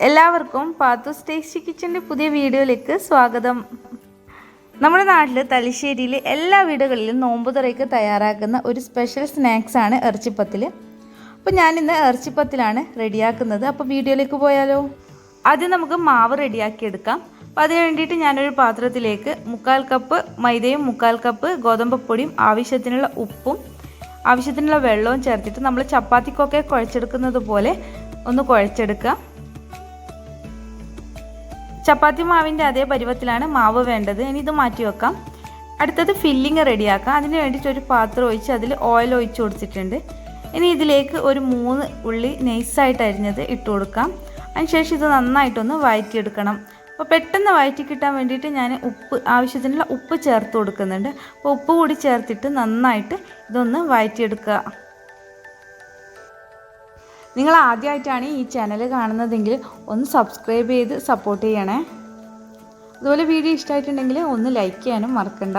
എല്ലാവർക്കും പാത്തൂസ് ടേസ്റ്റി കിച്ചൻ്റെ പുതിയ വീഡിയോയിലേക്ക് സ്വാഗതം. നമ്മുടെ നാട്ടിൽ തലശ്ശേരിയിൽ എല്ലാ വീടുകളിലും നോമ്പുതുറയ്ക്ക് തയ്യാറാക്കുന്ന ഒരു സ്പെഷ്യൽ സ്നാക്സാണ് ഇറച്ചിപ്പത്തിൽ. അപ്പോൾ ഞാനിന്ന് ഇറച്ചിപ്പത്തിലാണ് റെഡിയാക്കുന്നത്. അപ്പോൾ വീഡിയോയിലേക്ക് പോയാലോ? ആദ്യം നമുക്ക് മാവ് റെഡിയാക്കിയെടുക്കാം. അപ്പോൾ അതിന് വേണ്ടിയിട്ട് ഞാനൊരു പാത്രത്തിലേക്ക് 1/4 കപ്പ് മൈദയും 1/4 കപ്പ് ഗോതമ്പപ്പൊടിയും ആവശ്യത്തിനുള്ള ഉപ്പും ആവശ്യത്തിനുള്ള വെള്ളവും ചേർത്തിട്ട് നമ്മൾ ചപ്പാത്തിക്കൊക്കെ കുഴച്ചെടുക്കുന്നത് പോലെ ഒന്ന് കുഴച്ചെടുക്കുക. ചപ്പാത്തി മാവിൻ്റെ അതേ പരുവത്തിലാണ് മാവ് വേണ്ടത്. ഇനി ഇത് മാറ്റി വെക്കാം. അടുത്തത് ഫില്ലിങ് റെഡിയാക്കാം. അതിന് വേണ്ടിയിട്ട് ഒരു പാത്രം ഒഴിച്ച് അതിൽ ഓയിൽ ഒഴിച്ച് കൊടുത്തിട്ടുണ്ട്. ഇനി ഇതിലേക്ക് ഒരു 3 ഉള്ളി നൈസായിട്ട് അരിഞ്ഞത് ഇട്ട് കൊടുക്കാം. അതിനുശേഷം ഇത് നന്നായിട്ടൊന്ന് വഴറ്റിയെടുക്കണം. അപ്പോൾ പെട്ടെന്ന് വഴറ്റി കിട്ടാൻ വേണ്ടിയിട്ട് ഞാൻ ആവശ്യത്തിനുള്ള ഉപ്പ് ചേർത്ത് കൊടുക്കുന്നുണ്ട്. അപ്പോൾ ഉപ്പ് കൂടി ചേർത്തിട്ട് നന്നായിട്ട് ഇതൊന്ന് വഴറ്റിയെടുക്കുക. നിങ്ങൾ ആദ്യമായിട്ടാണ് ഈ ചാനൽ കാണുന്നതെങ്കിൽ ഒന്ന് സബ്സ്ക്രൈബ് ചെയ്ത് സപ്പോർട്ട് ചെയ്യണേ. അതുപോലെ വീഡിയോ ഇഷ്ടമായിട്ടുണ്ടെങ്കിൽ ഒന്ന് ലൈക്ക് ചെയ്യാനും മറക്കണ്ട.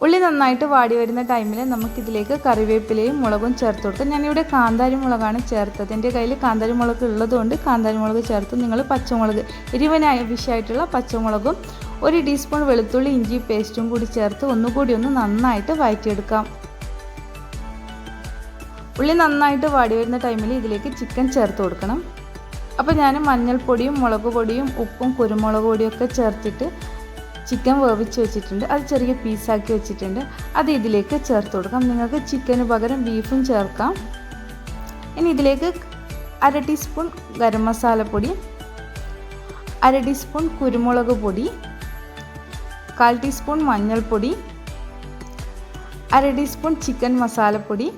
ഉള്ളി നന്നായിട്ട് വാടി വരുന്ന ടൈമിൽ നമുക്കിതിലേക്ക് കറിവേപ്പിലയും മുളകും ചേർത്ത് കൊടുക്കാം. ഞാനിവിടെ കാന്താരി മുളകാണ് ചേർത്തത്. എൻ്റെ കയ്യിൽ കാന്താരി മുളക് ഉള്ളതുകൊണ്ട് കാന്താരി മുളക് ചേർത്ത്. നിങ്ങൾ പച്ചമുളക് എരിവിന് ആവശ്യമായിട്ടുള്ള പച്ചമുളകും 1 ടീസ്പൂൺ വെളുത്തുള്ളി ഇഞ്ചി പേസ്റ്റും കൂടി ചേർത്ത് ഒന്നുകൂടി ഒന്ന് നന്നായിട്ട് വഴറ്റിയെടുക്കാം. ഉള്ളി നന്നായിട്ട് വാടി വരുന്ന ടൈമിൽ ഇതിലേക്ക് ചിക്കൻ ചേർത്ത് കൊടുക്കണം. അപ്പോൾ ഞാൻ മഞ്ഞൾപ്പൊടിയും മുളക് പൊടിയും ഉപ്പും കുരുമുളക് പൊടിയൊക്കെ ചേർത്തിട്ട് ചിക്കൻ വേവിച്ച് വെച്ചിട്ടുണ്ട്. അത് ചെറിയ പീസാക്കി വെച്ചിട്ടുണ്ട്. അത് ഇതിലേക്ക് ചേർത്ത് കൊടുക്കാം. നിങ്ങൾക്ക് ചിക്കന് പകരം ബീഫും ചേർക്കാം. ഇനി ഇതിലേക്ക് 1/2 ടീസ്പൂൺ ഗരം മസാലപ്പൊടി, 1/2 ടീസ്പൂൺ കുരുമുളക് പൊടി, 1/4 ടീസ്പൂൺ മഞ്ഞൾപ്പൊടി, 1/2 ടീസ്പൂൺ ചിക്കൻ മസാലപ്പൊടി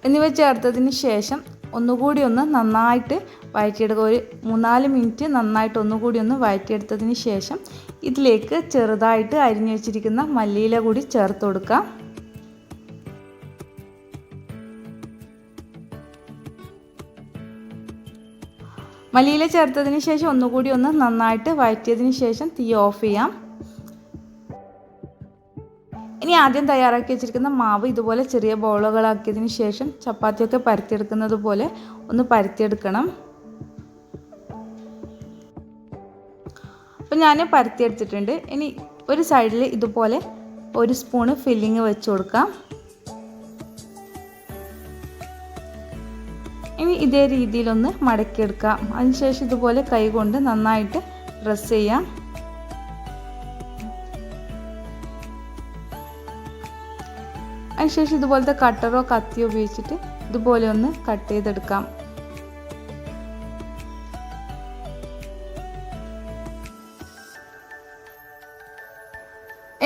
എന്നിവ ചേർത്തതിന് ശേഷം ഒന്നുകൂടി ഒന്ന് നന്നായിട്ട് വഴറ്റിയെടുക്കുക. ഒരു 3-4 മിനിറ്റ് നന്നായിട്ട് ഒന്നുകൂടി ഒന്ന് വഴറ്റിയെടുത്തതിന് ശേഷം ഇതിലേക്ക് ചെറുതായിട്ട് അരിഞ്ഞു വെച്ചിരിക്കുന്ന മല്ലിയില കൂടി ചേർത്ത് കൊടുക്കുക. മല്ലിയില ചേർത്തതിന് ശേഷം ഒന്നുകൂടി ഒന്ന് നന്നായിട്ട് വഴറ്റിയതിന് ശേഷം തീ ഓഫ് ചെയ്യാം. ഇനി ആദ്യം തയ്യാറാക്കി വെച്ചിരിക്കുന്ന മാവ് ഇതുപോലെ ചെറിയ ബോളുകളാക്കിയതിന് ശേഷം ചപ്പാത്തിയൊക്കെ പരത്തിയെടുക്കുന്നത് പോലെ ഒന്ന് പരത്തിയെടുക്കണം. അപ്പോൾ ഞാൻ പരത്തിയെടുത്തിട്ടുണ്ട്. ഇനി ഒരു സൈഡിൽ ഇതുപോലെ 1 സ്പൂണ് ഫില്ലിങ് വെച്ച് കൊടുക്കാം. ഇനി ഇതേ രീതിയിലൊന്ന് മടക്കിയെടുക്കാം. അതിനുശേഷം ഇതുപോലെ കൈ കൊണ്ട് നന്നായിട്ട് പ്രസ് ചെയ്യാം. അതിനുശേഷം ഇതുപോലത്തെ കട്ടറോ കത്തിയോ ഉപയോഗിച്ചിട്ട് ഇതുപോലെ ഒന്ന് കട്ട് ചെയ്തെടുക്കാം.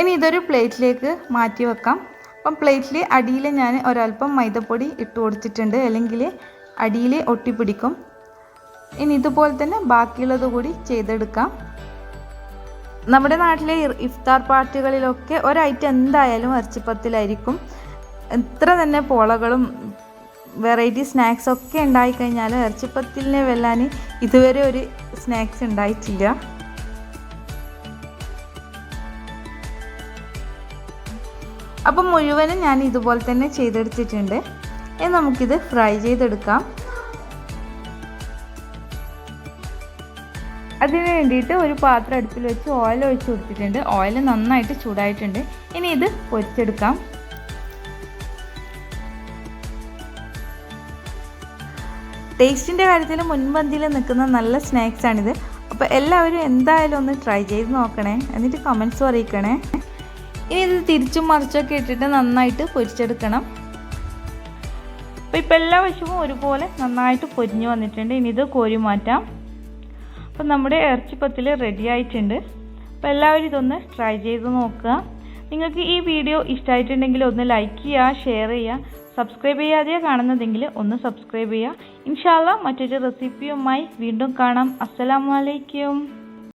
ഇനി ഇതൊരു പ്ലേറ്റിലേക്ക് മാറ്റി വെക്കാം. അപ്പം പ്ലേറ്റിൽ അടിയിൽ ഞാൻ ഒരല്പം മൈദപ്പൊടി ഇട്ട് കൊടുത്തിട്ടുണ്ട്, അല്ലെങ്കിൽ അടിയിൽ ഒട്ടിപ്പിടിക്കും. ഇനി ഇതുപോലെ തന്നെ ബാക്കിയുള്ളത് കൂടി ചെയ്തെടുക്കാം. നമ്മുടെ നാട്ടിലെ ഇഫ്താർ പാർട്ടികളിലൊക്കെ ഒരൈറ്റം എന്തായാലും ഇറച്ചിപ്പത്തിലായിരിക്കും. എത്ര തന്നെ പോളകളും വെറൈറ്റി സ്നാക്സൊക്കെ ഉണ്ടായിക്കഴിഞ്ഞാലും ഇറച്ചിപ്പത്തിലിനെ വെല്ലാൻ ഇതുവരെ ഒരു സ്നാക്സ് ഉണ്ടായിട്ടില്ല. അപ്പം മുഴുവനും ഞാൻ ഇതുപോലെ തന്നെ ചെയ്തെടുത്തിട്ടുണ്ട്. ഇനി നമുക്കിത് ഫ്രൈ ചെയ്തെടുക്കാം. അതിന് വേണ്ടിയിട്ട് ഒരു പാത്രം അടുപ്പിൽ വെച്ച് ഓയിൽ ഒഴിച്ച് കൊടുത്തിട്ടുണ്ട്. ഓയിൽ നന്നായിട്ട് ചൂടായിട്ടുണ്ട്. ഇനി ഇത് പൊരിച്ചെടുക്കാം. ടേസ്റ്റിൻ്റെ കാര്യത്തിൽ മുൻപന്തിയിൽ നിൽക്കുന്ന നല്ല സ്നാക്സാണിത്. അപ്പോൾ എല്ലാവരും എന്തായാലും ഒന്ന് ട്രൈ ചെയ്ത് നോക്കണേ, എന്നിട്ട് കമൻസും അറിയിക്കണേ. ഇനി ഇത് തിരിച്ചും മറിച്ചൊക്കെ ഇട്ടിട്ട് നന്നായിട്ട് പൊരിച്ചെടുക്കണം. അപ്പോൾ ഇപ്പോൾ എല്ലാ വശവും ഒരുപോലെ നന്നായിട്ട് പൊരിഞ്ഞു വന്നിട്ടുണ്ട്. ഇനി ഇത് കോരി മാറ്റാം. അപ്പം നമ്മുടെ ഇറച്ചിപ്പത്തിൽ റെഡി ആയിട്ടുണ്ട്. അപ്പോൾ എല്ലാവരും ഇതൊന്ന് ട്രൈ ചെയ്ത് നോക്കുക. നിങ്ങൾക്ക് ഈ വീഡിയോ ഇഷ്ടമായിട്ടുണ്ടെങ്കിൽ ഒന്ന് ലൈക്ക് ചെയ്യുക, ഷെയർ ചെയ്യുക. സബ്സ്ക്രൈബ് ചെയ്യാതെയാണ് കാണുന്നതെങ്കിൽ ഒന്ന് സബ്സ്ക്രൈബ് ചെയ്യുക. ഇൻഷാ അല്ലാഹ് മറ്റൊരു റെസിപ്പിയുമായി വീണ്ടും കാണാം. അസ്സലാമു അലൈക്കും.